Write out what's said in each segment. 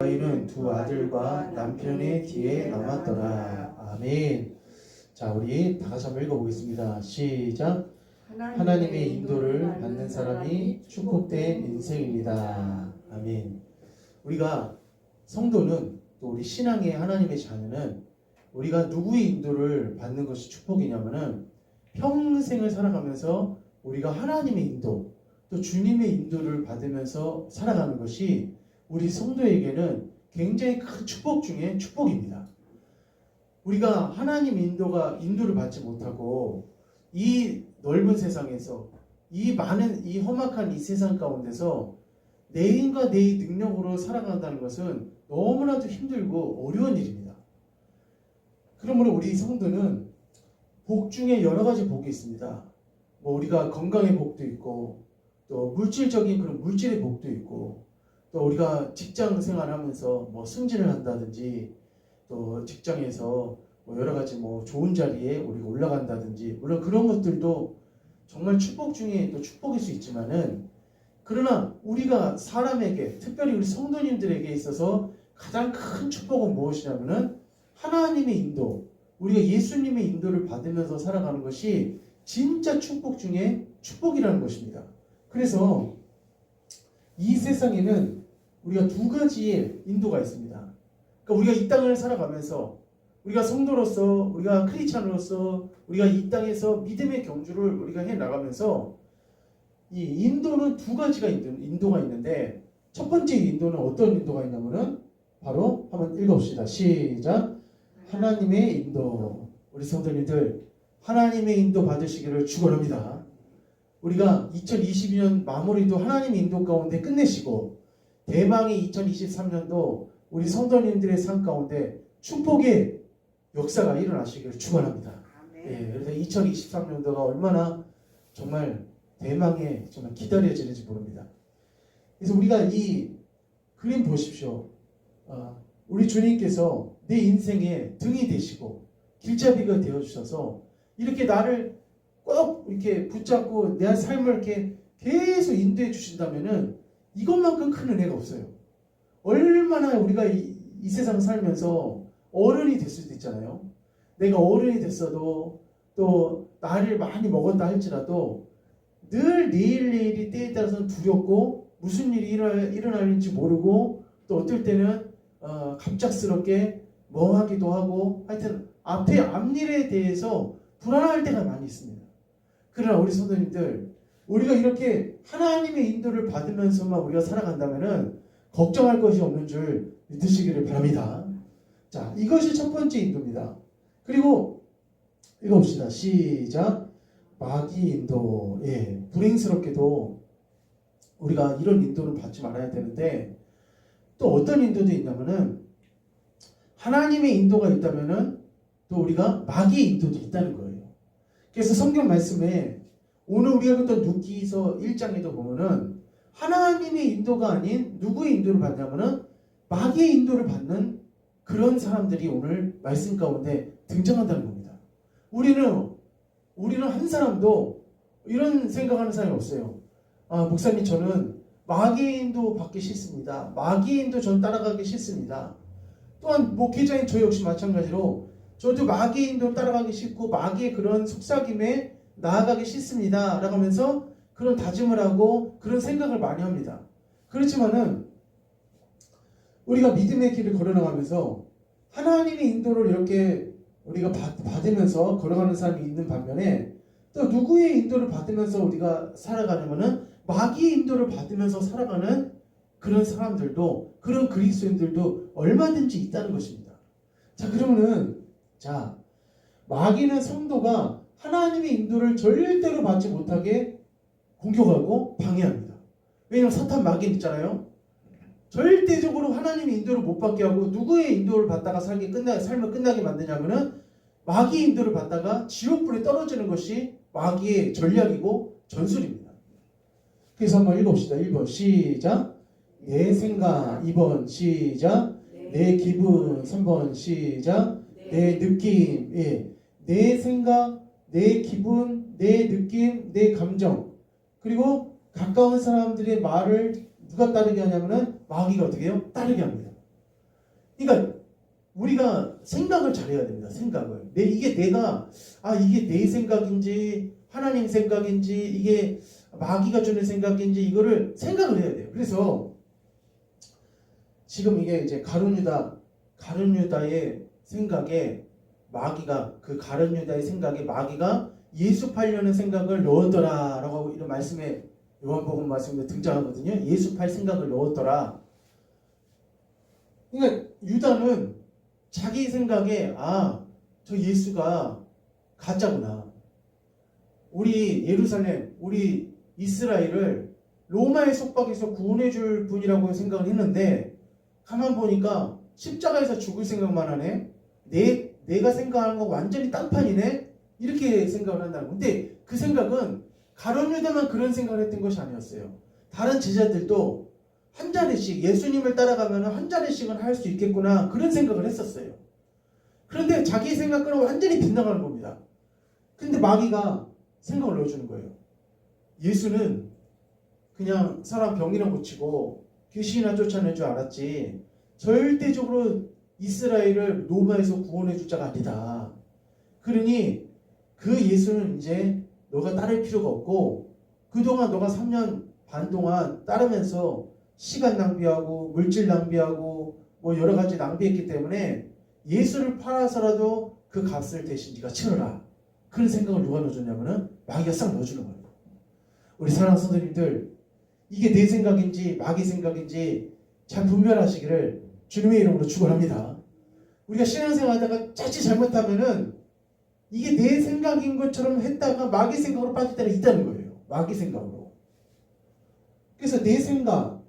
너희는 두 아들과 남편의 뒤에 남았더라. 아멘. 자, 우리 다 같이 한번 읽어보겠습니다. 시작. 하나님의 인도를 받는 사람이 축복된 인생입니다. 아멘. 우리가 성도는 또 우리 신앙의 하나님의 자녀는 우리가 누구의 인도를 받는 것이 축복이냐면은 평생을 살아가면서 우리가 하나님의 인도 또 주님의 인도를 받으면서 살아가는 것이 우리 성도에게는 굉장히 큰 축복 중에 축복입니다. 우리가 하나님 인도를 받지 못하고 이 넓은 세상에서 이 많은 이 험악한 이 세상 가운데서 내 힘과 내 능력으로 살아간다는 것은 너무나도 힘들고 어려운 일입니다. 그러므로 우리 성도는 복 중에 여러 가지 복이 있습니다. 우리가 건강의 복도 있고 또 물질적인 그런 물질의 복도 있고 또 우리가 직장 생활하면서 승진을 한다든지 또 직장에서 여러 가지 좋은 자리에 우리가 올라간다든지 물론 그런 것들도 정말 축복 중에 또 축복일 수 있지만은 그러나 우리가 사람에게 특별히 우리 성도님들에게 있어서 가장 큰 축복은 무엇이냐면은 하나님의 인도 우리가 예수님의 인도를 받으면서 살아가는 것이 진짜 축복 중에 축복이라는 것입니다. 그래서 이 세상에는 우리가 두 가지의 인도가 있습니다. 그러니까 우리가 이 땅을 살아가면서 우리가 성도로서 우리가 크리스찬으로서 우리가 이 땅에서 믿음의 경주를 우리가 해나가면서 이 인도는 두 가지가 인도가 있는데 첫 번째 인도는 어떤 인도가 있냐면은 바로 한번 읽어봅시다. 시작. 하나님의 인도. 우리 성도님들 하나님의 인도 받으시기를 축원합니다. 우리가 2022년 마무리도 하나님의 인도 가운데 끝내시고 대망의 2023년도 우리 성도님들의 삶 가운데 축복의 역사가 일어나시기를 축원합니다. 예, 그래서 2023년도가 얼마나 정말 대망의 정말 기다려지는지 모릅니다. 그래서 우리가 이 그림 보십시오. 우리 주님께서 내 인생의 등이 되시고 길잡이가 되어 주셔서 이렇게 나를 꼭 이렇게 붙잡고 내 삶을 이렇게 계속 인도해 주신다면은 이것만큼 큰 은혜가 없어요. 얼마나 우리가 이 세상 살면서 어른이 될 수도 있잖아요. 내가 어른이 됐어도 또 나이를 많이 먹었다 할지라도 늘 내일이 때에 따라서는 두렵고 무슨 일이 일어날지 모르고 또 어떨 때는 갑작스럽게 멍하기도 하고 하여튼 앞일에 대해서 불안할 때가 많이 있습니다. 그러나 우리 성도님들 우리가 이렇게 하나님의 인도를 받으면서만 우리가 살아간다면은 걱정할 것이 없는 줄 믿으시기를 바랍니다. 자, 이것이 첫 번째 인도입니다. 그리고 읽어봅시다. 시작. 마귀 인도. 예, 불행스럽게도 우리가 이런 인도를 받지 말아야 되는데 또 어떤 인도도 있냐면은 하나님의 인도가 있다면은 또 우리가 마귀의 인도도 있다는 거예요. 그래서 성경 말씀에 오늘 우리가 읽었던 누기서 1장에도 보면은 하나님의 인도가 아닌 누구의 인도를 받냐면은 마귀의 인도를 받는 그런 사람들이 오늘 말씀 가운데 등장한다는 겁니다. 우리는 한 사람도 이런 생각하는 사람이 없어요. 목사님 저는 마귀의 인도 받기 싫습니다. 마귀의 인도 전 따라가기 싫습니다. 또한 목회자인 저 역시 마찬가지로 저도 마귀의 인도 따라가기 싫고 마귀의 그런 속삭임에 나아가기 싫습니다. 라고 하면서 그런 다짐을 하고 그런 생각을 많이 합니다. 그렇지만은 우리가 믿음의 길을 걸어나가면서 하나님의 인도를 이렇게 우리가 받으면서 걸어가는 사람이 있는 반면에 또 누구의 인도를 받으면서 우리가 살아가냐면은 마귀의 인도를 받으면서 살아가는 그런 사람들도 그런 그리스도인들도 얼마든지 있다는 것입니다. 자, 그러면은 마귀는 성도가 하나님의 인도를 절대로 받지 못하게 공격하고 방해합니다. 왜냐하면 사탄 마귀는 있잖아요. 절대적으로 하나님의 인도를 못 받게 하고 누구의 인도를 받다가 삶을 끝나게 만드냐면은 마귀의 인도를 받다가 지옥불에 떨어지는 것이 마귀의 전략이고 전술입니다. 그래서 한번 읽어봅시다. 1번 시작. 내 생각. 2번 시작. 내 기분. 3번 시작. 내 느낌. 예. 내 생각, 내 기분, 내 느낌, 내 감정. 그리고 가까운 사람들의 말을 누가 따르게 하냐면은 마귀가 어떻게 해요? 따르게 합니다. 그러니까 우리가 생각을 잘해야 됩니다. 생각을. 이게 내 생각인지 하나님 생각인지 이게 마귀가 주는 생각인지 이거를 생각을 해야 돼요. 그래서 지금 이게 이제 가룟 유다의 생각에 가룟 유다의 생각에 마귀가 예수 팔려는 생각을 넣었더라라고 하고 이런 말씀에 요한복음 말씀에 등장하거든요. 예수 팔 생각을 넣었더라. 그러니까 유다는 자기 생각에 저 예수가 가짜구나. 우리 예루살렘, 우리 이스라엘을 로마의 속박에서 구원해 줄 분이라고 생각을 했는데 가만 보니까 십자가에서 죽을 생각만 하네. 내가 생각하는 거 완전히 딴판이네. 이렇게 생각을 한다는 건데 그 생각은 가룟 유다만 그런 생각을 했던 것이 아니었어요. 다른 제자들도 한 자리씩 예수님을 따라가면 한 자리씩은 할 수 있겠구나 그런 생각을 했었어요. 그런데 자기 생각과는 완전히 빗나가는 겁니다. 근데 마귀가 생각을 넣어주는 거예요. 예수는 그냥 사람 병이나 고치고 귀신이나 쫓아낼 줄 알았지 절대적으로 이스라엘을 로마에서 구원해 줄 자가 아니다. 그러니 그 예수는 이제 너가 따를 필요가 없고 그동안 너가 3년 반 동안 따르면서 시간 낭비하고 물질 낭비하고 뭐 여러 가지 낭비했기 때문에 예수를 팔아서라도 그 값을 대신 네가 치러라. 그런 생각을 누가 넣어줬냐면은 마귀가 싹 넣어주는 거예요. 우리 사랑하는 성도님들 이게 내 생각인지 마귀 생각인지 잘 분별하시기를 주님의 이름으로 축원합니다. 우리가 신앙생활 하다가 자칫 잘못하면은 이게 내 생각인 것처럼 했다가 마귀 생각으로 빠질 때가 있다는 거예요. 마귀 생각으로. 그래서 내 생각,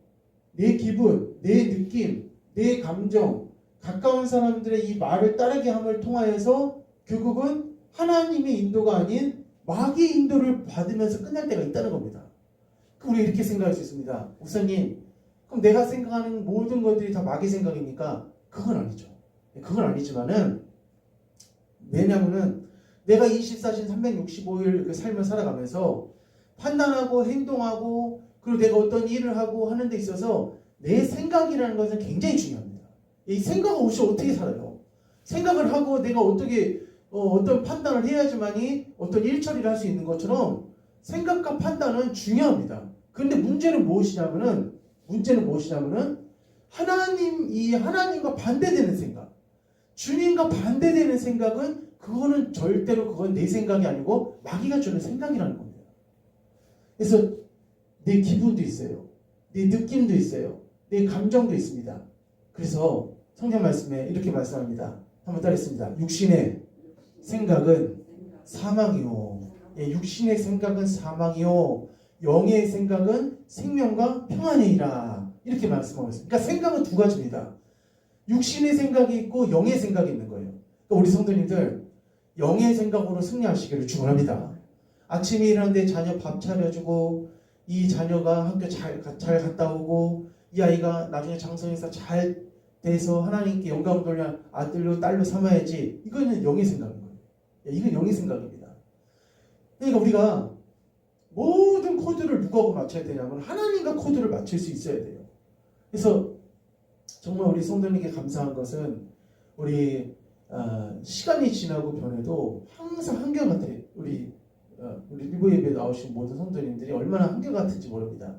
내 기분, 내 느낌, 내 감정, 가까운 사람들의 이 말을 따르게 함을 통하여서 결국은 하나님의 인도가 아닌 마귀의 인도를 받으면서 끝날 때가 있다는 겁니다. 우리 이렇게 생각할 수 있습니다. 목사님, 그럼 내가 생각하는 모든 것들이 다 마귀 생각입니까? 그건 아니죠. 그건 아니지만은 왜냐면은 내가 24신 365일 그 삶을 살아가면서 판단하고 행동하고 그리고 내가 어떤 일을 하고 하는 데 있어서 내 생각이라는 것은 굉장히 중요합니다. 이 생각 없이 어떻게 살아요? 생각을 하고 내가 어떻게 어떤 판단을 해야지만이 어떤 일 처리를 할 수 있는 것처럼 생각과 판단은 중요합니다. 그런데 문제는 무엇이냐면은 하나님과 반대되는 생각, 주님과 반대되는 생각은 그건 내 생각이 아니고 마귀가 주는 생각이라는 겁니다. 그래서 내 기분도 있어요. 내 느낌도 있어요. 내 감정도 있습니다. 그래서 성경 말씀에 이렇게 말씀합니다. 한번 따르겠습니다. 육신의 생각은 사망이요. 육신의 생각은 사망이요. 영의 생각은 생명과 평안이라. 이렇게 말씀하고 있습니다. 그러니까 생각은 두 가지입니다. 육신의 생각이 있고 영의 생각이 있는 거예요. 그러니까 우리 성도님들 영의 생각으로 승리하시기를 축원합니다. 아침에 일어났는데 자녀 밥 차려주고 이 자녀가 학교 잘 갔다 오고 이 아이가 나중에 장성해서 잘 돼서 하나님께 영광을 돌려 아들로 딸로 삼아야지. 이거는 영의 생각인 거예요. 이건 영의 생각입니다. 그러니까 우리가 모든 코드를 누구하고 맞춰야 되냐면 하나님과 코드를 맞출 수 있어야 돼요. 그래서 정말 우리 성도님께 감사한 것은 우리 시간이 지나고 변해도 항상 한결같아. 우리 리브 예배에 나오신 모든 성도님들이 얼마나 한결같은지 모릅니다.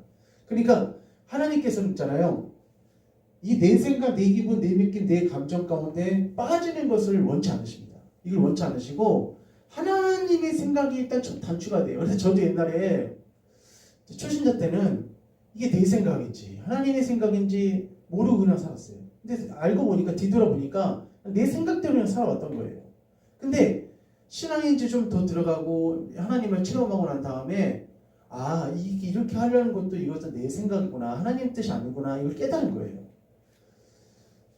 그러니까 하나님께서는 있잖아요. 이 내 생각, 내 기분, 내 느낌, 내 감정 가운데 빠지는 것을 원치 않으십니다. 이걸 원치 않으시고 하나님의 생각이 일단 단추가 돼요. 그래서 저도 옛날에 초신자 때는 이게 내 생각인지 하나님의 생각인지 모르고 그냥 살았어요. 근데 알고 보니까 뒤돌아보니까 내 생각대로 그냥 살아왔던 거예요. 근데 신앙에 이제 좀 더 들어가고 하나님을 체험하고 난 다음에 이렇게 하려는 것도 이것도 내 생각이구나. 하나님 뜻이 아니구나. 이걸 깨달은 거예요.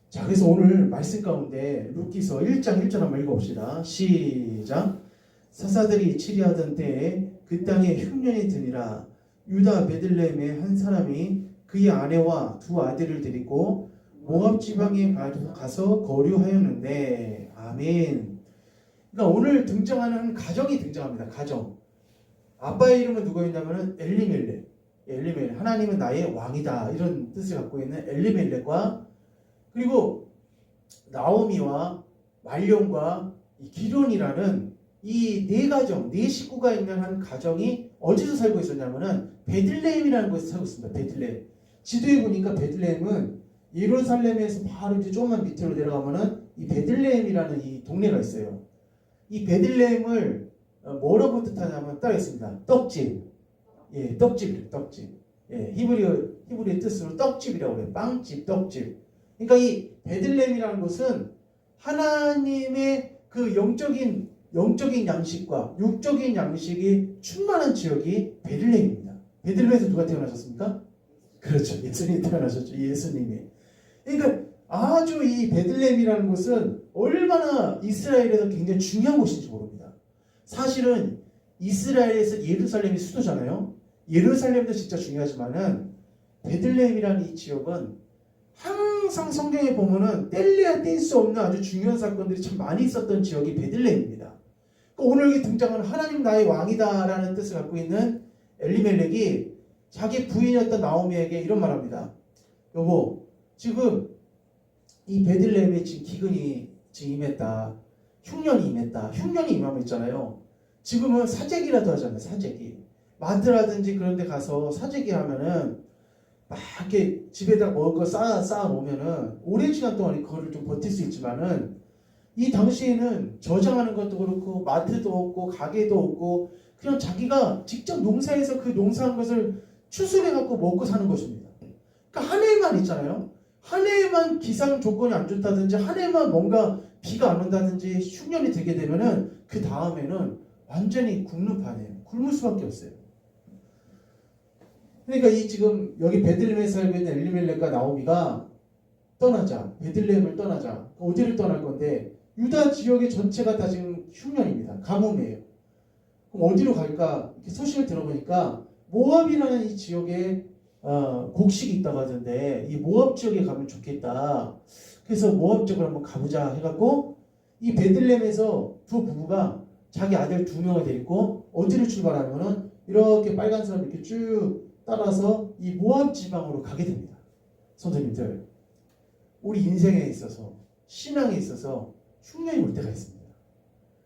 자, 그래서 오늘 말씀 가운데 룻기서 1장 1절 한번 읽어봅시다. 시작. 사사들이 치리하던 때에 그 땅에 흉년이 드니라. 유다 베들레헴의 한 사람이 그의 아내와 두 아들을 데리고 모압 지방에 가서 거류하였는데 아멘. 그러니까 오늘 등장하는 한 가정이 등장합니다. 가정. 아빠의 이름은 누구였냐면은 엘리멜렉. 하나님은 나의 왕이다. 이런 뜻을 갖고 있는 엘리멜렉과 그리고 나오미와 말론과 이 기론이라는 이 네 가정, 네 식구가 있는 한 가정이 어디서 살고 있었냐면은 베들레헴이라는 곳에 살고 있습니다. 베들레헴. 지도에 보니까 베들레헴은 예루살렘에서 바로 이제 조금만 밑으로 내려가면은 이 베들레헴이라는 이 동네가 있어요. 이 베들레헴을 뭐라고 뜻하냐면 따르겠습니다. 떡집. 예, 떡집이래요. 떡집. 예, 히브리어 뜻으로 떡집이라고 해요. 빵집, 떡집. 그러니까 이 베들레헴이라는 곳은 하나님의 그 영적인 양식과 육적인 양식이 충만한 지역이 베들레헴입니다. 베들레헴에서 누가 태어나셨습니까? 그렇죠. 예수님이 태어나셨죠. 예수님이. 그러니까 아주 이 베들레헴이라는 곳은 얼마나 이스라엘에서 굉장히 중요한 곳인지 모릅니다. 사실은 이스라엘에서 예루살렘이 수도잖아요. 예루살렘도 진짜 중요하지만은 베들레헴이라는 이 지역은 항상 성경에 보면은 뗄래야 뗄 수 없는 아주 중요한 사건들이 참 많이 있었던 지역이 베들레헴입니다. 오늘 여기 등장하는 하나님 나의 왕이다라는 뜻을 갖고 있는 엘리멜렉이 자기 부인이었던 나오미에게 이런 말합니다. 여보, 지금 이 베들레헴에 지금 기근이 지금 임했다. 흉년이 임했다. 흉년이 임하면 있잖아요. 지금은 사재기라도 하잖아요. 사재기. 마트라든지 그런 데 가서 사재기 하면은 막 이렇게 집에다 먹을 거 쌓아 놓으면은 오랜 시간 동안 그거를 좀 버틸 수 있지만은 이 당시에는 저장하는 것도 그렇고 마트도 없고 가게도 없고 그냥 자기가 직접 농사해서 그 농사한 것을 추수해 갖고 먹고 사는 것입니다. 그러니까 한 해만 있잖아요. 한 해만 기상 조건이 안 좋다든지 한 해만 뭔가 비가 안 온다든지 흉년이 되게 되면은 그 다음에는 완전히 굶는 판이에요. 굶을 수밖에 없어요. 그러니까 이 지금 여기 베들레헴에 살고 있는 엘리멜렉과 나오미가 떠나자. 베들레헴을 떠나자. 어디를 떠날 건데 유다 지역의 전체가 다 지금 흉년입니다. 가뭄이에요. 그럼 어디로 갈까? 이렇게 소식을 들어보니까 모압이라는 이 지역에 곡식이 있다고 하던데 이 모압 지역에 가면 좋겠다. 그래서 모압 지역을 한번 가보자 해갖고 이 베들레헴에서 두 부부가 자기 아들 2명을 데리고 어디를 출발하면은 이렇게 빨간 선 이렇게 쭉 따라서 이 모압 지방으로 가게 됩니다. 선생님들, 우리 인생에 있어서 신앙에 있어서 흉년이 올 때가 있습니다.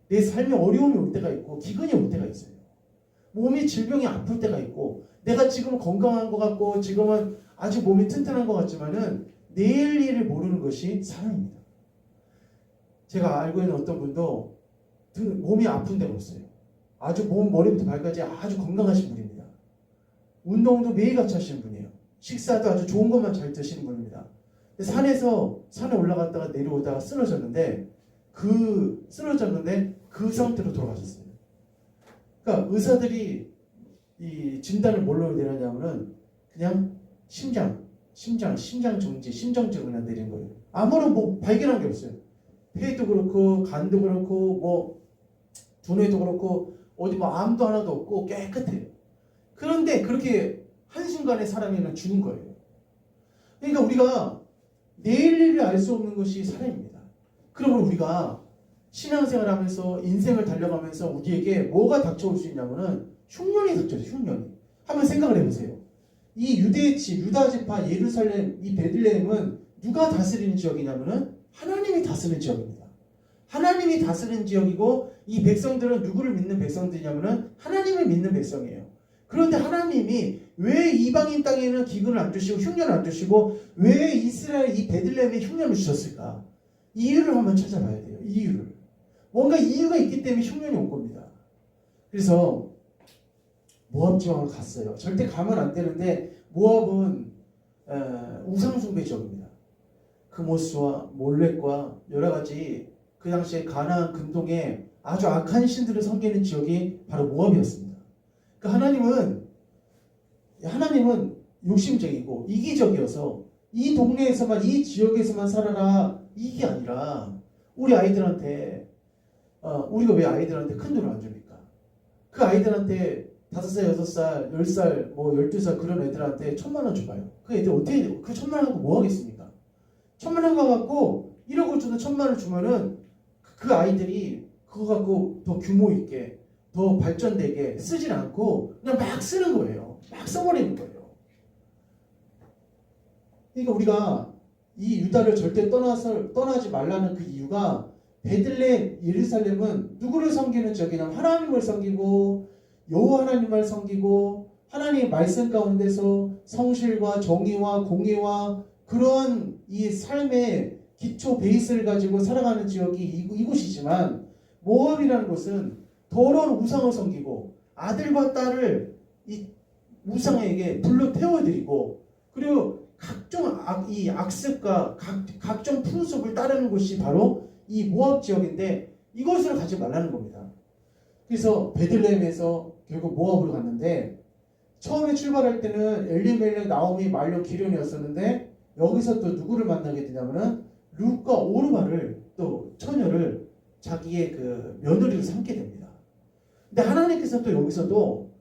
내 삶에 어려움이 올 때가 있고 기근이 올 때가 있어요. 몸이 질병이 아플 때가 있고 내가 지금 건강한 것 같고 지금은 아주 몸이 튼튼한 것 같지만은 내일 일을 모르는 것이 사람입니다. 제가 알고 있는 어떤 분도 몸이 아픈 데가 없어요. 아주 머리부터 발까지 아주 건강하신 분입니다. 운동도 매일같이 하시는 분이에요. 식사도 아주 좋은 것만 잘 드시는 분입니다. 산에 올라갔다가 내려오다가 쓰러졌는데 그 상태로 돌아가셨어요. 그러니까 의사들이 이 진단을 뭘로 내렸냐면은 그냥 심장 정지, 심정증을 그냥 내린 거예요. 아무런 뭐 발견한 게 없어요. 폐도 그렇고 간도 그렇고 뭐 두뇌도 그렇고 어디 뭐 암도 하나도 없고 깨끗해요. 그런데 그렇게 한순간에 사람이 그냥 죽은 거예요. 그러니까 우리가 내일 일을 알 수 없는 것이 사람입니다. 그러면 우리가 신앙생활 하면서 인생을 달려가면서 우리에게 뭐가 닥쳐올 수 있냐면은 흉년이 닥쳐요. 흉년이. 한번 생각을 해보세요. 이 유다 지파 예루살렘 이 베들레헴은 누가 다스리는 지역이냐면은 하나님이 다스리는 지역입니다. 하나님이 다스리는 지역이고 이 백성들은 누구를 믿는 백성들이냐면은 하나님을 믿는 백성이에요. 그런데 하나님이 왜 이방인 땅에는 기근을 안 주시고 흉년을 안 주시고 왜 이스라엘 이 베들레헴에 흉년을 주셨을까? 이유를 한번 찾아봐야 돼요. 이유를. 뭔가 이유가 있기 때문에 흉년이 온 겁니다. 그래서 모압 지방을 갔어요. 절대 가면 안 되는데 모압은 우상숭배 지역입니다. 그모스와 몰렉과 여러 가지 그 당시에 가나안 근동에 아주 악한 신들을 섬기는 지역이 바로 모압이었습니다. 그러니까 하나님은 욕심적이고 이기적이어서 이 동네에서만 이 지역에서만 살아라 이게 아니라 우리 아이들한테 우리가 왜 아이들한테 큰 돈을 안 줍니까? 그 아이들한테 5살, 6살, 10살, 뭐 12살 그런 애들한테 1,000만 원 줘봐요. 그 애들 어떻게 그 1,000만 원 갖고 뭐 하겠습니까? 1,000만 원 갖고 1억을 주는 1,000만 원을 주면은 그 아이들이 그거 갖고 더 규모 있게 더 발전되게 쓰진 않고 그냥 막 쓰는 거예요. 막 써버리는 거예요. 그러니까 우리가 이 유다를 절대 떠나지 말라는 그 이유가 베들레헴 예루살렘은 누구를 섬기는 지역이냐면 하나님을 섬기고 여호와 하나님을 섬기고 하나님의 말씀 가운데서 성실과 정의와 공의와 그러한 이 삶의 기초 베이스를 가지고 살아가는 지역이 이곳이지만 모압이라는 곳은 더러운 우상을 섬기고 아들과 딸을 이 우상에게 불로 태워드리고 그리고 각종 이 악습과 각종 풍습을 따르는 곳이 바로 이 모압 지역인데 이것을 가지 말라는 겁니다. 그래서 베들레헴에서 결국 모압으로 갔는데 처음에 출발할 때는 엘리멜렉, 나오미, 말론, 기련이었었는데 여기서 또 누구를 만나게 되냐면은 룻과 오르바를 또 처녀를 자기의 그 며느리로 삼게 됩니다. 근데 하나님께서 또 여기서도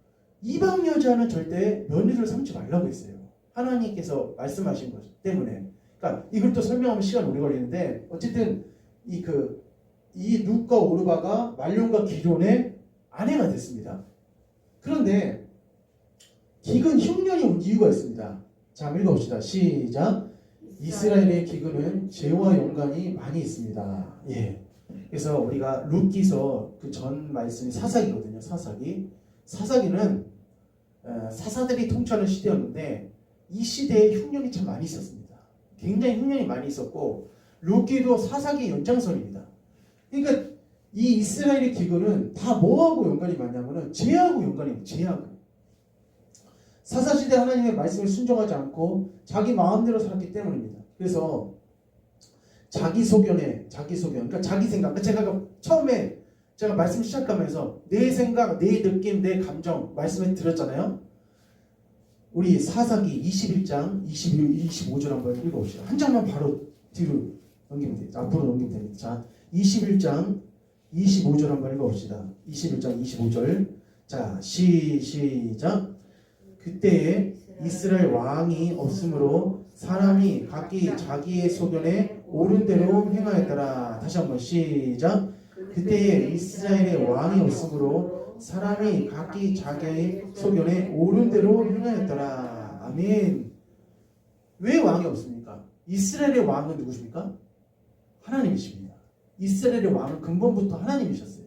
이방 여자는 절대 며느리를 삼지 말라고 했어요. 하나님께서 말씀하신 것 때문에. 그러니까 이걸 또 설명하면 시간 오래 걸리는데 어쨌든 이 룻과 오르바가 말론과 기론의 아내가 됐습니다. 그런데 기근 흉년이 온 이유가 있습니다. 자, 한번 읽어봅시다. 시작. 이스라엘의 기근은 죄와 연관이 많이 있습니다. 예. 그래서 우리가 룻기서 그 전 말씀이 사사기거든요. 사사기는 사사들이 통치하는 시대였는데 이 시대에 흉년이 참 많이 있었습니다. 굉장히 흉년이 많이 있었고 룻기도 사사기 연장선입니다. 그러니까 이 이스라엘의 기근은 다 뭐하고 연관이 많냐면은 죄하고 연관이 있어요. 죄하고. 사사시대 하나님의 말씀을 순종하지 않고 자기 마음대로 살았기 때문입니다. 그래서 자기 소견, 그러니까 자기 생각. 그러니까 제가 처음에 제가 말씀 시작하면서 내 생각, 내 느낌, 내 감정 말씀을 드렸잖아요. 우리 사사기 21장 25절 한번 읽어봅시다. 한 장만 바로 뒤로 넘기면 돼요. 앞으로 넘기면 됩니다. 자, 21장 25절 한번 읽어봅시다. 21장 25절. 자, 시작. 그때에 이스라엘 왕이 없으므로 사람이 각기 자기의 소견에 옳은 대로 행하였더라. 다시 한번 시작. 그때에 이스라엘의 왕이 없으므로 사람이 각기 자기의 소견에 옳은 대로 행하였더라. 아멘. 왜 왕이 없습니까? 이스라엘의 왕은 누구십니까? 하나님이십니다. 이스라엘의 왕은 근본부터 하나님이셨어요.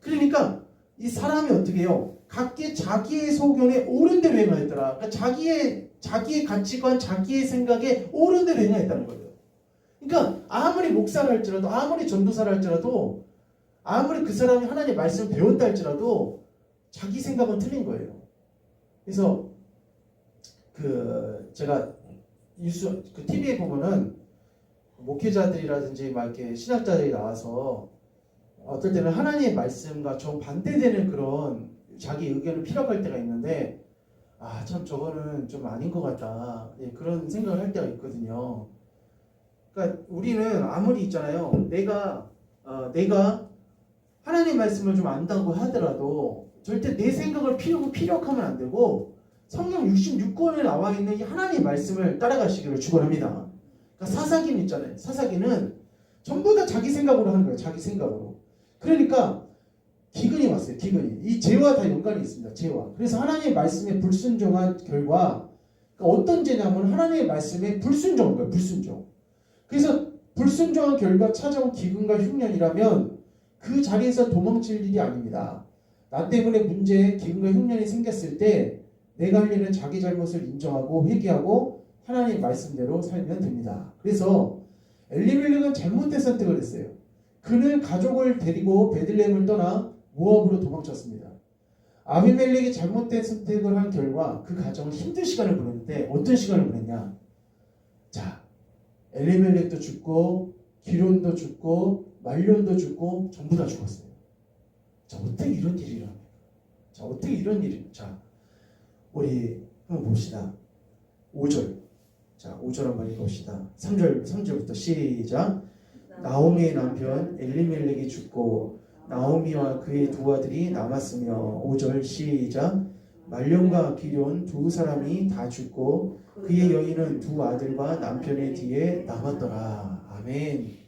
그러니까 이 사람이 어떻게 해요? 각기 자기의 소견에 옳은 대로 행하였더라. 그러니까 자기의 가치관, 자기의 생각에 옳은 대로 행하였다는 거예요. 그러니까 아무리 목사를 할지라도, 아무리 전도사를 할지라도, 아무리 그 사람이 하나님의 말씀을 배웠다 할지라도 자기 생각은 틀린 거예요. 그래서 제가 TV에 보면은 목회자들이라든지 막 이렇게 신학자들이 나와서 어떨 때는 하나님의 말씀과 정반대되는 그런 자기 의견을 피력할 때가 있는데 참 저거는 좀 아닌 것 같다. 예, 그런 생각을 할 때가 있거든요. 그러니까 우리는 아무리 있잖아요. 내가 하나님 말씀을 좀 안다고 하더라도 절대 내 생각을 피력하면 안 되고 성경 66권에 나와 있는 이 하나님 말씀을 따라가시기를 축원합니다. 그러니까 사사기는 있잖아요. 사사기는 전부 다 자기 생각으로 하는 거예요. 자기 생각으로. 그러니까 기근이 왔어요. 기근이. 이 죄와 다 연관이 있습니다. 죄와. 그래서 하나님의 말씀에 불순종한 결과 그러니까 어떤 죄냐면 하나님의 말씀에 불순종한 거예요. 불순종. 그래서 불순종한 결과 찾아온 기근과 흉년이라면 그 자리에서 도망칠 일이 아닙니다. 나 때문에 문제, 기근과 흉년이 생겼을 때 내가 할 일은 자기 잘못을 인정하고 회개하고 하나님의 말씀대로 살면 됩니다. 그래서 엘리멜렉은 잘못된 선택을 했어요. 그는 가족을 데리고 베들레헴을 떠나 모압으로 도망쳤습니다. 아비멜렉이 잘못된 선택을 한 결과 그 가정은 힘든 시간을 보냈는데 어떤 시간을 보냈냐? 자, 엘리멜렉도 죽고 기론도 죽고 말론도 죽고 전부 다 죽었어요. 자, 어떻게 이런 일이 일어납니까? 자, 어떻게 이런 일이? 자, 우리 한번 봅시다. 5절. 자, 5절 한번 읽어봅시다. 3절부터 시작. 나오미의 남편 엘리멜렉이 죽고 나오미와 그의 두 아들이 남았으며 5절 시작. 말론과 기럨 두 사람이 다 죽고 그의 여인은 두 아들과 남편의 뒤에 남았더라. 아멘.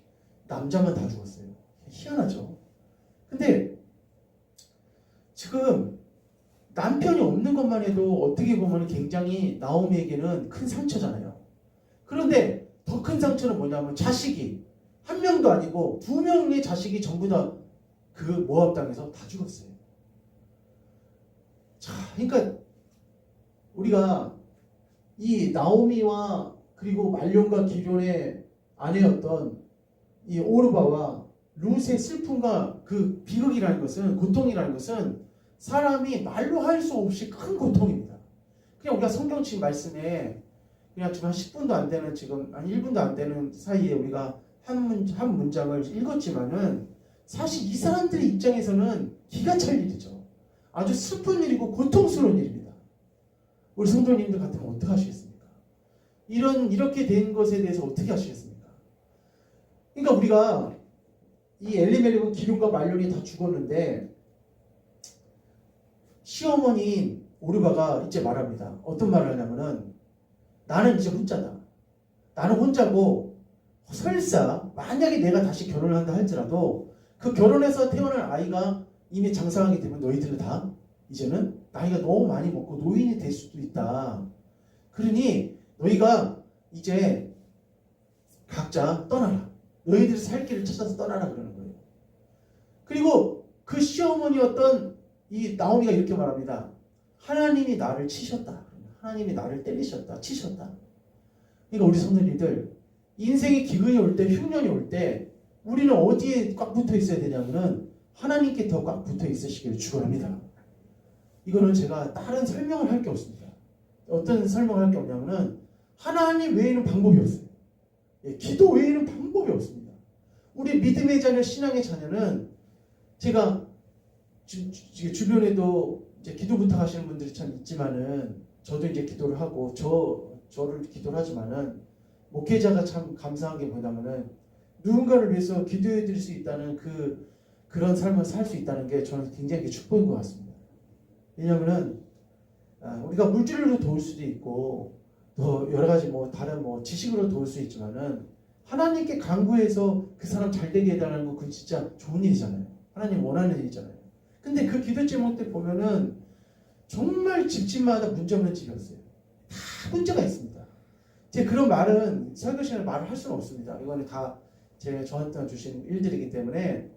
남자만 다 죽었어요. 희한하죠. 근데 지금 남편이 없는 것만 해도 어떻게 보면 굉장히 나오미에게는 큰 상처잖아요. 그런데 더 큰 상처는 뭐냐면 자식이 한 명도 아니고 2명의 자식이 전부 다 그 모압 땅에서 다 죽었어요. 자, 그러니까 우리가 이 나오미와 그리고 말론과 기럐의 아내였던 이 오르바와 룻의 슬픔과 그 비극이라는 것은, 고통이라는 것은 사람이 말로 할 수 없이 큰 고통입니다. 그냥 우리가 성경책 말씀에 그냥 지금 한 10분도 안 되는, 지금 한 1분도 안 되는 사이에 우리가 한 문장을 읽었지만은 사실 이 사람들의 입장에서는 기가 찰 일이죠. 아주 슬픈 일이고 고통스러운 일입니다. 우리 성도님들 같으면 어떻게 하시겠습니까? 이렇게 된 것에 대해서 어떻게 하시겠습니까? 그러니까 우리가 이 엘리멜렉은 기럐과 말론이 다 죽었는데 시어머니인 오르바가 이제 말합니다. 어떤 말을 하냐면은 나는 이제 혼자다. 나는 혼자고 설사 만약에 내가 다시 결혼을 한다 할지라도 그 결혼해서 태어날 아이가 이미 장사하게 되면 너희들은 다 이제는 나이가 너무 많이 먹고 노인이 될 수도 있다. 그러니 너희가 이제 각자 떠나라. 너희들이 살 길을 찾아서 떠나라 그러는 거예요. 그리고 그 시어머니였던 이 나오미가 이렇게 말합니다. 하나님이 나를 치셨다. 하나님이 나를 때리셨다. 치셨다. 그러니까 우리 성도님들 인생의 기근이 올 때, 흉년이 올 때 우리는 어디에 꽉 붙어 있어야 되냐면은 하나님께 더 꽉 붙어 있으시기를 축원합니다. 이거는 제가 다른 설명을 할 게 없습니다. 어떤 설명을 할 게 없냐면은 하나님 외에는 방법이 없어요. 기도 외에는 방법이 없습니다. 우리 믿음의 자녀, 신앙의 자녀는 제가 주변에도 이제 기도 부탁하시는 분들이 참 있지만은 저도 이제 기도를 하고 저를 기도를 하지만은 목회자가 참 감사한 게 뭐냐면은 누군가를 위해서 기도해 드릴 수 있다는 그런 삶을 살 수 있다는 게 저는 굉장히 축복인 것 같습니다. 왜냐면은 우리가 물질로 도울 수도 있고 또 여러 가지 다른 지식으로 도울 수 있지만은 하나님께 간구해서 그 사람 잘 되게 해달라는 거 그건 진짜 좋은 일이잖아요. 하나님 원하는 일이잖아요. 근데 그 기도 제목 때 보면은 정말 집집마다 문제 없는 집이었어요. 다 문제가 있습니다. 제가 그런 말은 설교 시간에 말을 할 수는 없습니다. 이거는 다 저한테 주신 일들이기 때문에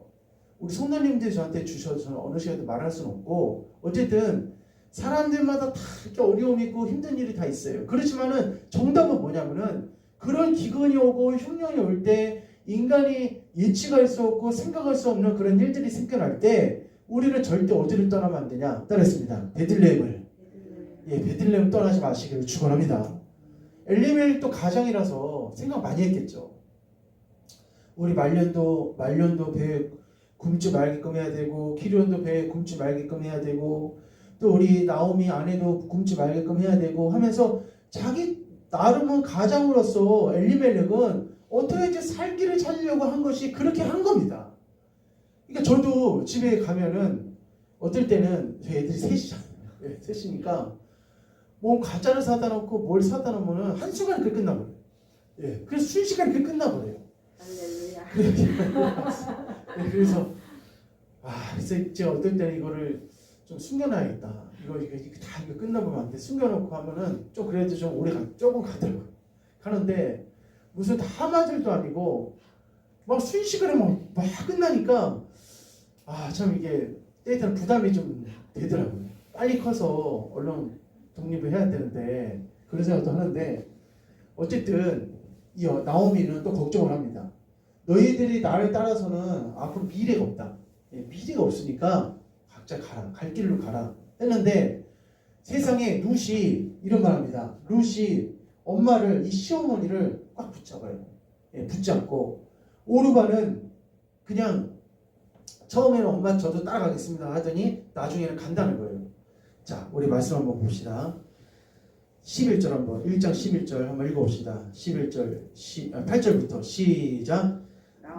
우리 성도님들이 저한테 주셔서 저는 어느 시간에도 말할 수는 없고 어쨌든 사람들마다 다 이렇게 어려움이 있고 힘든 일이 다 있어요. 그렇지만은 정답은 뭐냐면은 그런 기근이 오고 흉년이 올 때 인간이 예측할 수 없고 생각할 수 없는 그런 일들이 생겨날 때 우리는 절대 어디를 떠나면 안 되냐? 따라했습니다. 베들레헴을. 베들레헴 떠나지 마시기를 축원합니다. 엘리멜렉도 가장이라서 생각 많이 했겠죠. 우리 말년도 배에 굶지 말게끔 해야 되고 기럐도 배에 굶지 말게끔 해야 되고 또 우리 나오미 아내도 굶지 말게끔 해야 되고 하면서 자기 나름은 가장으로서 엘리멜렉은 어떻게 이제 살 길을 찾으려고 한 것이 그렇게 한 겁니다. 그러니까 저도 집에 가면은 어떨 때는 저희 애들이 셋이잖아요. 셋이니까 과자를 사다 놓고 뭘 사다 놓으면 한순간에 그게 끝나버려요. 그래서 순식간에 그게 끝나버려요. 그래서 그래서 제가 어떨 때는 이거를 좀 숨겨놔야겠다. 이거 끝나보면 안 돼. 숨겨놓고 하면은 좀 그래도 좀 조금 가더라고요. 가는데 무슨 하마들도 아니고 막 순식간에 막 끝나니까 참 이게 때때로 부담이 좀 되더라고요. 빨리 커서 얼른 독립을 해야 되는데 그런 생각도 하는데 어쨌든 이 나오미는 또 걱정을 합니다. 너희들이 나를 따라서는 앞으로 미래가 없다. 미래가 없으니까 각자 가라. 갈 길로 가라. 했는데 세상에 룻이 이런 말합니다. 룻이 엄마를 이 시어머니를 꽉 붙잡아요. 붙잡고 오르바는 그냥 처음에는 엄마 저도 따라가겠습니다 하더니 나중에는 간다는 거예요. 자, 우리 말씀 한번 봅시다. 11절 한번 1장 11절 한번 읽어봅시다. 11절 8절부터 시작.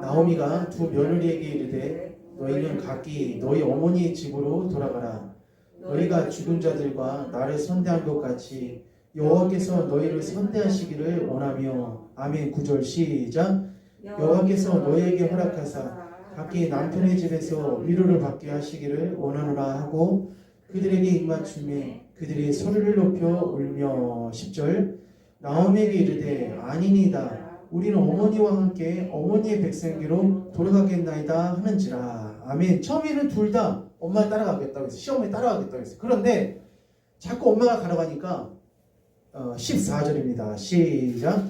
나오미가 두 며느리에게 이르되 너희는 각기 너희 어머니의 집으로 돌아가라. 너희가 죽은 자들과 나를 선대한 것 같이 여호와께서 너희를 선대하시기를 원하며. 아멘. 9절 시작. 여호와께서 너희에게 허락하사 각기 남편의 집에서 위로를 받게 하시기를 원하노라 하고 그들에게 입맞춤에 그들이 소리를 높여 울며. 10절. 나오미에게 이르되 아니니이다. 우리는 어머니와 함께 어머니의 백성에게로 돌아가겠나이다 하는지라. 아멘. 처음에는 둘 다 엄마 따라가겠다고 했어요. 시어머니 따라가겠다고 했어요. 그런데 자꾸 엄마가 가라가니까 14절입니다. 시작.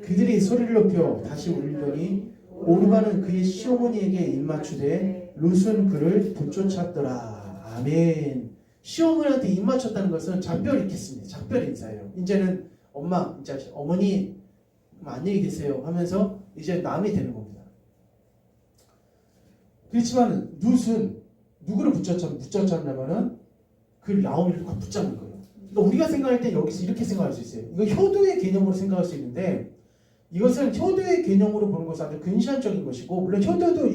그들이 소리를 높여 다시 울더니 오르바는 그의 시어머니에게 입맞추되 룻은 그를 붙쫓았더라. 아멘. 시어머니한테 입맞췄다는 것은 작별 있겠습니다. 작별 인사예요. 이제는 엄마, 이제 어머니 안녕히 계세요 하면서 이제 남이 되는 겁니다. 그렇지만 룻은 누구를 붙잡냐면은 그 나오미를 붙잡는 거예요. 그러니까 우리가 생각할 때 여기서 이렇게 생각할 수 있어요. 이거 효도의 개념으로 생각할 수 있는데 이것은 효도의 개념으로 보는 것은 아주 근시안적인 것이고 물론 효도도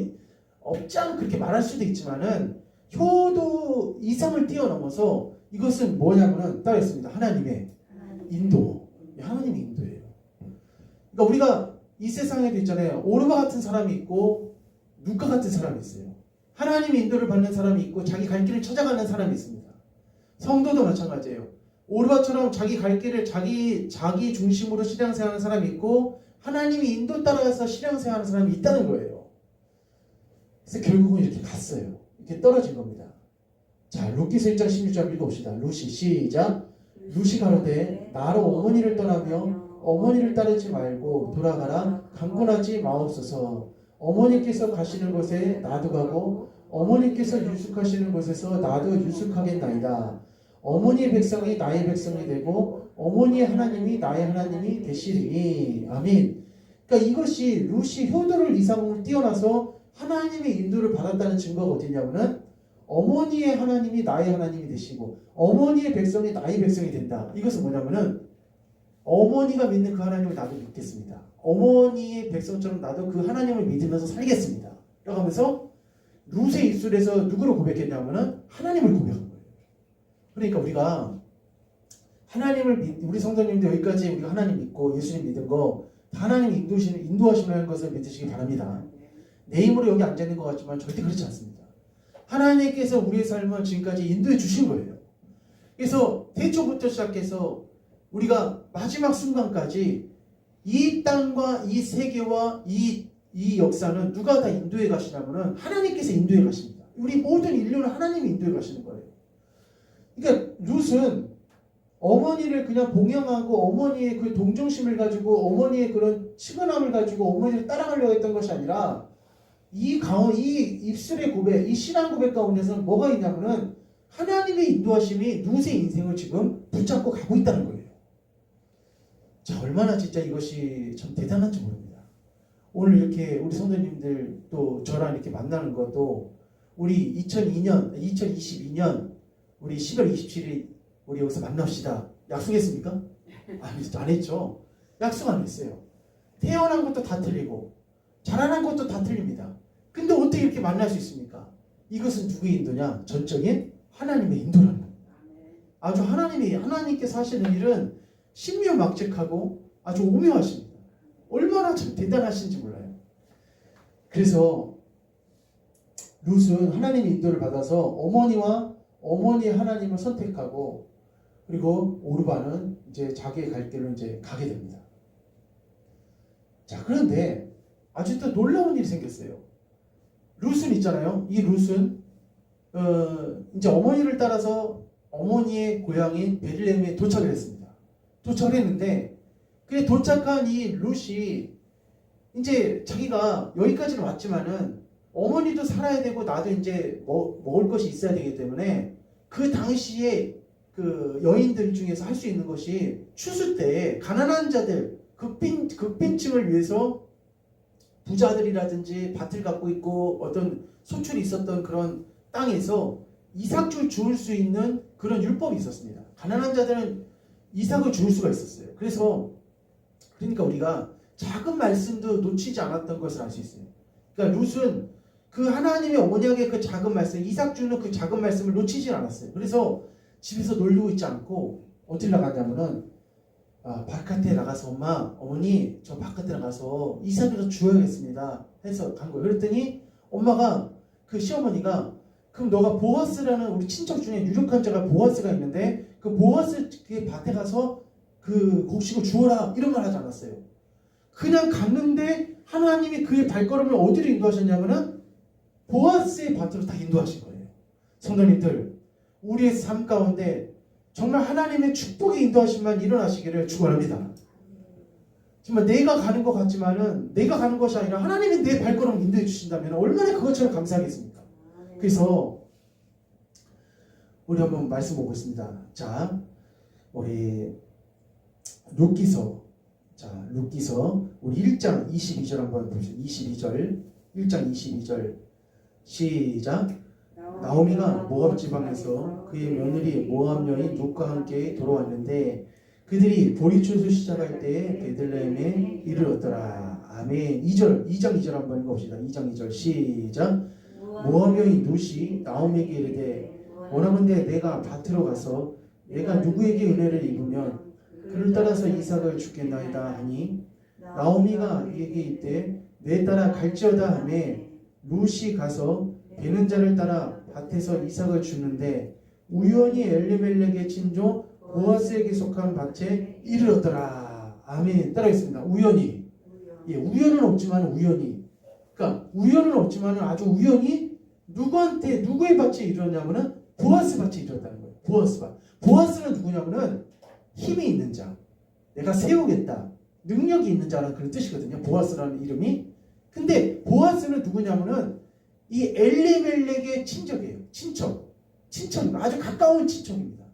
없지 않고 그렇게 말할 수도 있지만은 효도 이상을 뛰어넘어서 이것은 뭐냐면은 따라했습니다. 하나님의 인도. 하나님의 인도예요. 그러니까 우리가 이 세상에도 있잖아요. 오르바 같은 사람이 있고 누가 같은 사람이 있어요. 하나님의 인도를 받는 사람이 있고 자기 갈 길을 찾아가는 사람이 있습니다. 성도도 마찬가지예요. 오르바처럼 자기 갈 길을 자기 중심으로 신앙생활하는 사람이 있고 하나님의 인도 따라가서 신앙생활하는 사람이 있다는 거예요. 그래서 결국은 이렇게 갔어요. 이렇게 떨어진 겁니다. 자, 룻기서 1장 16절 읽어봅시다. 룻이 시작. 룻이 가로되 나로 어머니를 떠나며 어머니를 따르지 말고 돌아가라. 강권하지 마옵소서. 어머니께서 가시는 곳에 나도 가고 어머니께서 유숙하시는 곳에서 나도 유숙하겠나이다. 어머니의 백성이 나의 백성이 되고 어머니의 하나님이 나의 하나님이 되시리니. 아멘. 그러니까 이것이 룻이 효도를 이상을 뛰어나서 하나님의 인도를 받았다는 증거가 어디냐면은 어머니의 하나님이 나의 하나님이 되시고 어머니의 백성이 나의 백성이 된다. 이것은 뭐냐면은 어머니가 믿는 그 하나님을 나도 믿겠습니다. 어머니의 백성처럼 나도 그 하나님을 믿으면서 살겠습니다. 라고 하면서 룻의 입술에서 누구를 고백했냐면은 하나님을 고백한 거예요. 그러니까 우리가 하나님을 우리 성도님들 여기까지 우리가 하나님 믿고 예수님 믿은 거 하나님 인도하시는 것을 믿으시기 바랍니다. 내 힘으로 여기 앉아 있는 것 같지만 절대 그렇지 않습니다. 하나님께서 우리의 삶을 지금까지 인도해 주신 거예요. 그래서 태초부터 시작해서 우리가 마지막 순간까지 이 땅과 이 세계와 이 역사는 누가 다 인도해 가시냐면은 하나님께서 인도해 가십니다. 우리 모든 인류는 하나님이 인도해 가시는 거예요. 그러니까 룻은 어머니를 그냥 봉양하고 어머니의 그 동정심을 가지고 어머니의 그런 측은함을 가지고 어머니를 따라가려고 했던 것이 아니라 이 입술의 고백, 이 신앙 고백 가운데서는 뭐가 있냐면은 하나님의 인도하심이 룻의 인생을 지금 붙잡고 가고 있다는 거예요. 자, 얼마나 진짜 이것이 참 대단한지 모릅니다. 오늘 이렇게 우리 성도님들 또 저랑 이렇게 만나는 것도 우리 2022년 우리 10월 27일 우리 여기서 만납시다. 약속했습니까? 아니, 안 했죠. 약속 안 했어요. 태어난 것도 다 틀리고 자라난 것도 다 틀립니다. 근데 어떻게 이렇게 만날 수 있습니까? 이것은 누구의 인도냐? 전적인 하나님의 인도라는 거예요. 아주 하나님께서 하시는 일은 신묘막측하고 아주 오묘하십니다. 얼마나 참 대단하신지 몰라요. 그래서 룻은 하나님의 인도를 받아서 어머니와 어머니의 하나님을 선택하고 그리고 오르바는 이제 자기의 갈 길로 이제 가게 됩니다. 자, 그런데 아주 또 놀라운 일이 생겼어요. 룻은 있잖아요. 이 룻은 이제 어머니를 따라서 어머니의 고향인 베들레헴에 도착을 했습니다. 도착을 했는데 그래 도착한 이 룻이 이제 자기가 여기까지는 왔지만은 어머니도 살아야 되고 나도 이제 먹을 것이 있어야 되기 때문에 그 당시에 그 여인들 중에서 할 수 있는 것이 추수 때 가난한 자들 극빈층을 위해서 부자들이라든지 밭을 갖고 있고 어떤 소출이 있었던 그런 땅에서 이삭을 주울 수 있는 그런 율법이 있었습니다. 가난한 자들은 이삭을 주울 수가 있었어요. 그러니까 우리가 작은 말씀도 놓치지 않았던 것을 알 수 있어요. 그러니까 룻은 그 하나님의 어머니에게 그 작은 말씀, 이삭 주는 그 작은 말씀을 놓치지 않았어요. 그래서 집에서 놀고 있지 않고 어딜 나갔냐면은 바깥에 나가서 어머니 저 바깥에 나가서 이삭을 주어야겠습니다 해서 간 거예요. 그랬더니 엄마가 그 시어머니가 그럼 너가 보아스라는 우리 친척 중에 유력한 자가 보아스가 있는데 그 보아스 그 밭에 가서 그 곡식을 주어라 이런 말 하지 않았어요. 그냥 갔는데 하나님이 그의 발걸음을 어디로 인도하셨냐면은 보아스의 밭으로 다 인도하신 거예요. 성도님들, 우리의 삶 가운데 정말 하나님의 축복의 인도하심만 일어나시기를 축원합니다. 정말 내가 가는 것 같지만은 내가 가는 것이 아니라 하나님이 내 발걸음을 인도해 주신다면 얼마나 그것처럼 감사하겠습니까? 그래서 우리 한번 말씀 보겠습니다. 자, 우리 룻기서, 우리 1장 22절 한번 보시죠. 22절, 1장 22절 시작. 나오미가 모압 지방에서 그의 며느리 모압 여인 룻과 함께 돌아왔는데 그들이 보리추수 시작할 때에 베들레헴에 이르렀더라. 아멘. 2장 2절 한번 읽어봅시다. 2장 2절 시작. 모압 여인 룻이 나오미에게 이르되 원하건대 내가 밭으로 가서 내가 누구에게 은혜를 입으면 그를 따라서 이삭을 주겠나이다 하니 나오미가 이에게 이때 내 따라 갈지어다 하매 룻이 가서 베는 자를 따라 밭에서 이삭을 주는데 우연히 엘리멜렉의 친조 보아스에게 속한 밭에 이르렀더라. 아멘. 따라하겠습니다. 우연히. 예, 우연은 없지만 우연히. 그러니까 우연은 없지만 아주 우연히 누구한테 누구의 밭에 이르렀냐면은 보아스 밭에 이르렀다는 거예요. 보아스 밭. 보아스는 누구냐면은 힘이 있는 자. 내가 세우겠다. 능력이 있는 자라는 그런 뜻이거든요. 보아스라는 이름이. 근데 보아스는 누구냐면은 이 엘리멜렉의 친척이에요. 친척. 아주 가까운 친척입니다.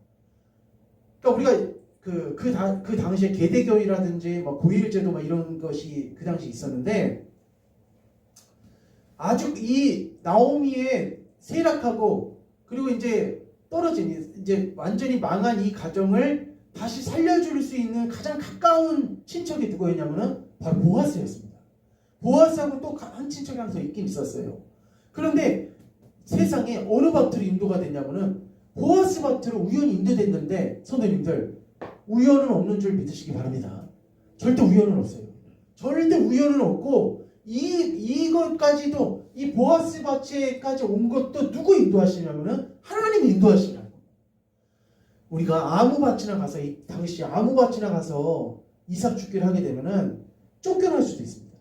그러니까 우리가 그 당시에 계대교회라든지 뭐 고일제도 막 이런 것이 그 당시 있었는데 아주 이 나오미의 쇠락하고 그리고 이제 떨어진 이제 완전히 망한 이 가정을 다시 살려줄 수 있는 가장 가까운 친척이 누구였냐면은 바로 보아스였습니다. 보아스하고 또 한 친척이 하나 더 있긴 있었어요. 그런데 세상에 어느 밭으로 인도가 됐냐면은 보아스 밭으로 우연히 인도됐는데 선생님들 우연은 없는 줄 믿으시기 바랍니다. 절대 우연은 없어요. 절대 우연은 없고 이것까지도 이 보아스 밭에까지 온 것도 누구 인도하시냐면은 하나님이 인도하시라고. 우리가 아무 밭이나 가서 이 당시 아무 밭이나 가서 이삭 죽기를 하게 되면은 쫓겨날 수도 있습니다.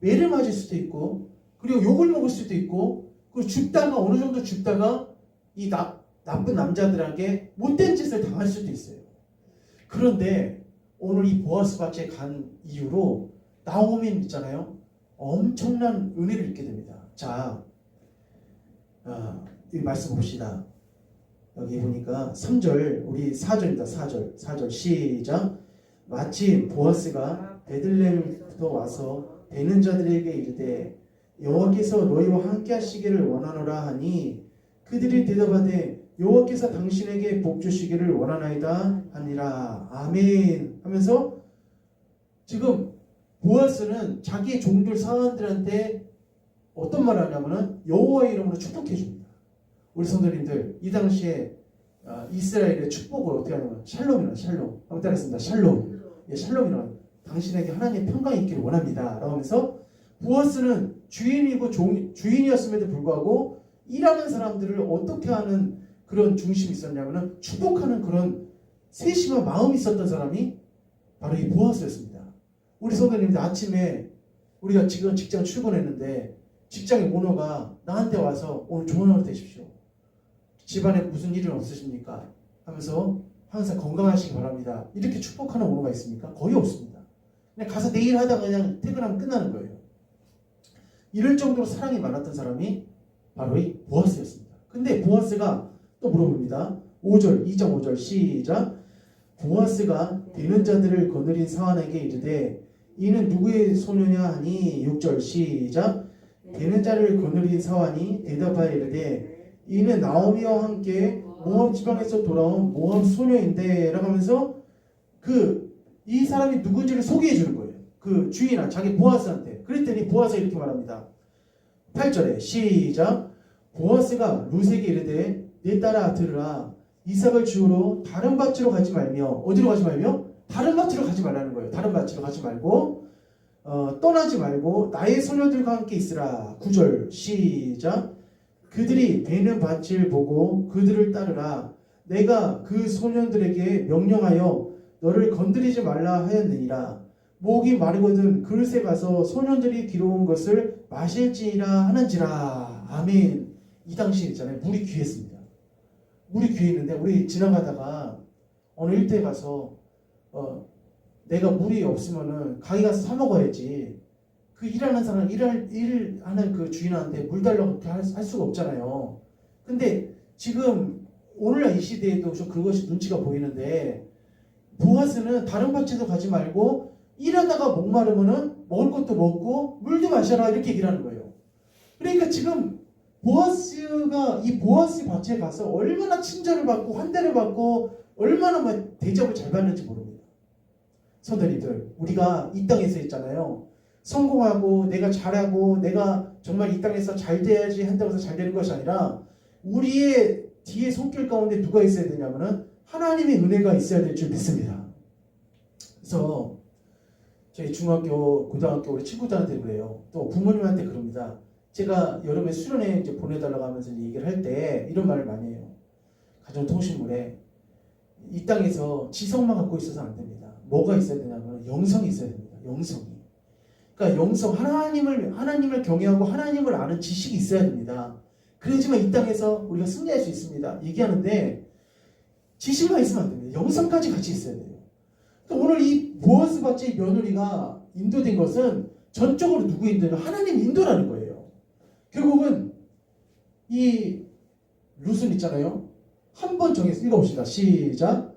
매를 맞을 수도 있고 그리고 욕을 먹을 수도 있고 그리고 죽다가 어느 정도 죽다가 이 나쁜 남자들에게 못된 짓을 당할 수도 있어요. 그런데 오늘 이 보아스 밭에 간 이후로 나오미는 있잖아요. 엄청난 은혜를 입게 됩니다. 자, 이 말씀 봅시다. 여기 보니까 3절, 우리 4절입니다. 4절 시작. 마침 보아스가 베들레헴부터 와서 베는 자들에게 이르되 여호와께서 너희와 함께 하시기를 원하노라 하니 그들이 대답하되 여호와께서 당신에게 복 주시기를 원하나이다 하니라. 아멘 하면서 지금 보아스는 자기의 종들 사원들한테 어떤 말을 하냐면은 여호와의 이름으로 축복해 줍니다. 우리 성도님들 이 당시에 이스라엘의 축복을 어떻게 하냐면 샬롬이라 샬롬. 한번 따라했습니다. 샬롬. 예, 샬롬이라 당신에게 하나님의 평강이 있기를 원합니다. 라고 하면서 보아스는 주인이었음에도 불구하고 일하는 사람들을 어떻게 하는 그런 중심이 있었냐면은 축복하는 그런 세심한 마음이 있었던 사람이 바로 이 보아스였습니다. 우리 성도님들 아침에 우리가 지금 직장 출근했는데 직장의 오너가 나한테 와서 오늘 좋은 하루 되십시오. 집안에 무슨 일은 없으십니까? 하면서 항상 건강하시기 바랍니다. 이렇게 축복하는 오너가 있습니까? 거의 없습니다. 그냥 가서 내일 하다가 그냥 퇴근하면 끝나는 거예요. 이럴 정도로 사랑이 많았던 사람이 바로 이 보아스였습니다. 근데 보아스가 또 물어봅니다. 5절, 2장 5절 시작. 보아스가 되는 자들을 거느린 사환에게 이르되 이는 누구의 소녀냐 하니 6절 시작. 되는 자를 거느린 사환이 대답하여 이르되 이는 나오미와 함께 모압 지방에서 돌아온 모압 소녀인데 라고 하면서 이 사람이 누군지를 소개해 주는 거예요. 그 주인아 자기 보아스한테. 그랬더니 보아스가 이렇게 말합니다. 8절에 시작. 보아스가 룻에게 이르되 내 딸아 들으라. 이삭을 주우러 다른 밭으로 가지 말며 어디로 가지 말며? 다른 밭으로 가지 말라는 거예요. 다른 밭으로 가지 말고 떠나지 말고 나의 소녀들과 함께 있으라. 9절 시작. 그들이 베는 밭을 보고 그들을 따르라. 내가 그 소년들에게 명령하여 너를 건드리지 말라 하였느니라. 목이 마르거든 그릇에 가서 소년들이 기르온 것을 마실지라 하는지라. 아멘. 이 당시에 있잖아요. 물이 귀했습니다. 물이 귀했는데 우리 지나가다가 어느 일터에 가서 내가 물이 없으면은 가게 가서 사 먹어야지. 그 일하는 사람 일하는 그 주인한테 물 달라고 그렇게 할 수가 없잖아요. 근데 지금 오늘날 이 시대에도 좀 그것이 눈치가 보이는데 보아스는 다른 밭에도 가지 말고 일하다가 목마르면은 먹을 것도 먹고 물도 마셔라 이렇게 얘기를 하는 거예요. 그러니까 지금 보아스가 이 보아스 밭에 가서 얼마나 친절을 받고 환대를 받고 얼마나 대접을 잘 받는지 모릅니다. 성도님들, 우리가 이 땅에서 있잖아요. 성공하고 내가 잘하고 내가 정말 이 땅에서 잘 돼야지 한다고 해서 잘 되는 것이 아니라 우리의 뒤에 손길 가운데 누가 있어야 되냐면은 하나님의 은혜가 있어야 될 줄 믿습니다. 그래서 저희 중학교, 고등학교 우리 친구들한테 그래요. 또 부모님한테 그럽니다. 제가 여름에 수련회 이제 보내달라고 하면서 얘기를 할 때 이런 말을 많이 해요. 가정통신물에 이 땅에서 지성만 갖고 있어서 안 됩니다. 뭐가 있어야 되냐면 영성이 있어야 됩니다. 영성이. 그러니까 영성, 하나님을 경외하고 하나님을 아는 지식이 있어야 됩니다. 그래야지만 이 땅에서 우리가 승리할 수 있습니다. 얘기하는데 지식만 있으면 안 됩니다. 영성까지 같이 있어야 돼요. 그러니까 오늘 이 보아스 밭의 며느리가 인도된 것은 전적으로 누구 인도냐? 하나님 인도라는 거예요. 결국은 이 룻은 있잖아요. 한 번 정했으면 읽어봅시다. 시작.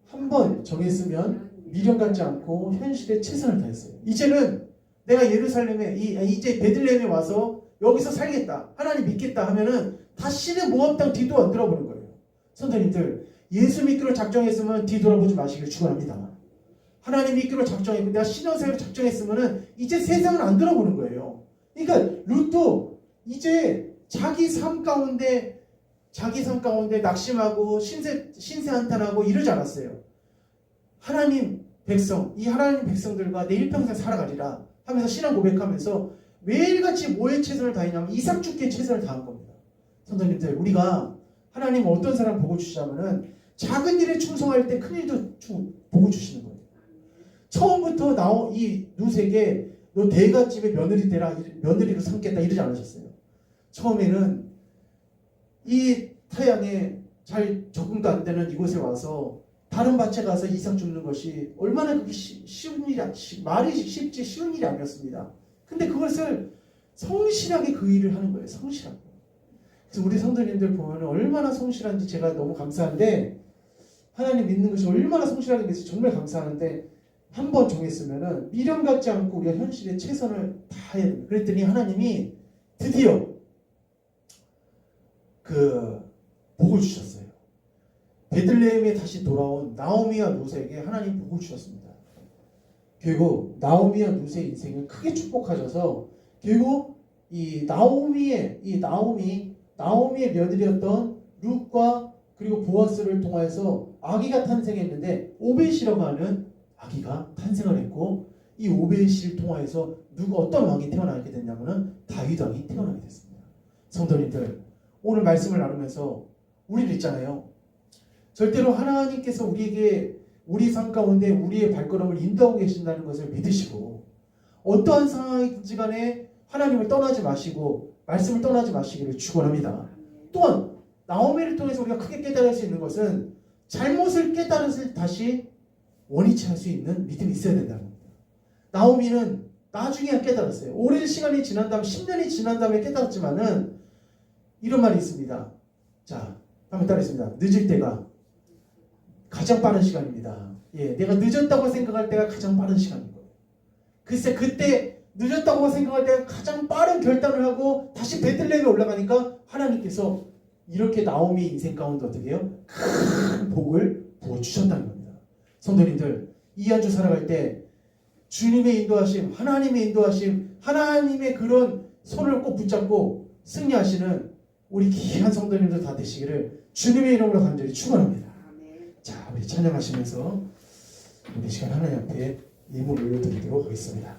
한 번 정했으면 미련 갖지 않고 현실에 최선을 다했어요. 이제는 내가 예루살렘에 이제 베들레헴에 와서 여기서 살겠다. 하나님 믿겠다 하면은 다시는 모압 땅 뒤도 안 돌아보는 거예요. 선생님들, 예수 믿기로 작정했으면 뒤돌아보지 마시길 축원합니다. 하나님 믿기로 작정했고 내가 신앙생활을 작정했으면은 이제 세상을 안 돌아보는 거예요. 그러니까 룻도 이제 자기 삶 가운데 낙심하고 신세 한탄하고 이러지 않았어요. 하나님 백성, 이 하나님 백성들과 내 일평생 살아가리라 하면서 신앙 고백하면서 매일같이 뭐에 최선을 다했냐면 이삭 죽기에 최선을 다한 겁니다. 성도님들, 우리가 하나님 어떤 사람 복을 주시자면은 작은 일에 충성할 때 큰 일도 복을 주시는 거예요. 처음부터 이 룻에게 너 대갓집의 며느리 되라, 며느리로 삼겠다 이러지 않으셨어요. 처음에는 이 타향에 잘 적응도 안 되는 이곳에 와서 다른 밭에 가서 이삭 줍는 것이 얼마나 그렇게 쉬운 일이, 말이 쉽지 쉬운 일이 아니었습니다. 근데 그것을 성실하게 그 일을 하는 거예요. 성실하게. 그래서 우리 성도님들 보면 얼마나 성실한지 제가 너무 감사한데, 하나님 믿는 것이 얼마나 성실하게 믿어서 정말 감사하는데, 한 번 정했으면은 미련 갖지 않고 우리가 현실에 최선을 다해야 됩니다. 그랬더니 하나님이 드디어 그 복을 주셨어요. 베들레헴에 다시 돌아온 나오미와 룻에게 하나님 복을 주셨습니다. 결국 나오미와 룻의 인생은 크게 축복하셔서 결국 이 나오미의 며느리였던 룻과 그리고 보아스를 통해서 아기가 탄생했는데 오벳이라고 하는 아기가 탄생을 했고, 이 오벳을 통해서 어떤 왕이 태어나게 됐냐면은 다윗 왕이 태어나게 됐습니다. 성도님들, 오늘 말씀을 나누면서 우리는 있잖아요. 절대로 하나님께서 우리에게 우리 삶 가운데 우리의 발걸음을 인도하고 계신다는 것을 믿으시고, 어떠한 상황이든지 간에 하나님을 떠나지 마시고 말씀을 떠나지 마시기를 축원합니다. 또한 나오미를 통해서 우리가 크게 깨달을 수 있는 것은 잘못을 깨달음을 다시 원위치 할 수 있는 믿음이 있어야 된다는 겁니다. 나오미는 나중에 깨달았어요. 오랜 시간이 지난 다음 10년이 지난 다음에 깨달았지만은 이런 말이 있습니다. 자, 한번 따라했습니다. 늦을 때가 가장 빠른 시간입니다. 예, 내가 늦었다고 생각할 때가 가장 빠른 시간인 거예요. 글쎄, 그때 늦었다고 생각할 때가 가장 빠른 결단을 하고 다시 베들레헴에 올라가니까 하나님께서 이렇게 나오미 인생 가운데 어떻게 해요? 큰 복을 부어주셨다는 겁니다. 성도님들, 이 한 주 살아갈 때 주님의 인도하심, 하나님의 인도하심, 하나님의 그런 손을 꼭 붙잡고 승리하시는 우리 귀한 성도님들 다 되시기를 주님의 이름으로 간절히 축원합니다. 자, 우리 찬양하시면서 우리 시간 하나님 앞에 예물 올려드리도록 하겠습니다.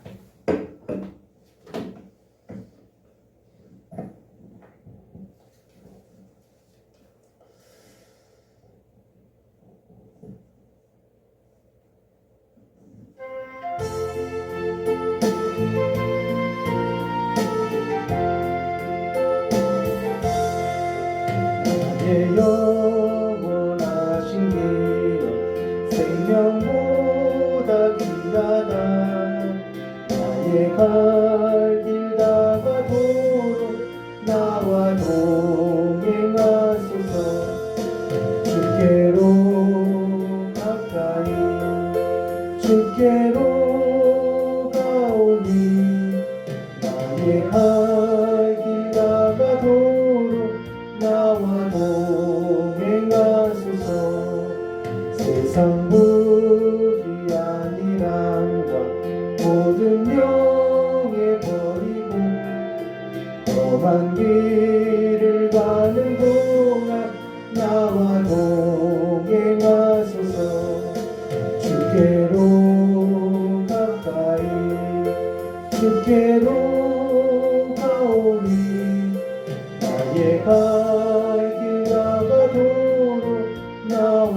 주께로 가오니 나의 갈 길 나가도록 나와 동행하소서. 세상 부귀 아니란과 모든 명예 버리고 험한 길을 가는 동안 나와 동행하소서. 주께로 가까이 주께로 가오니 나의 갈 길 나가도록 나와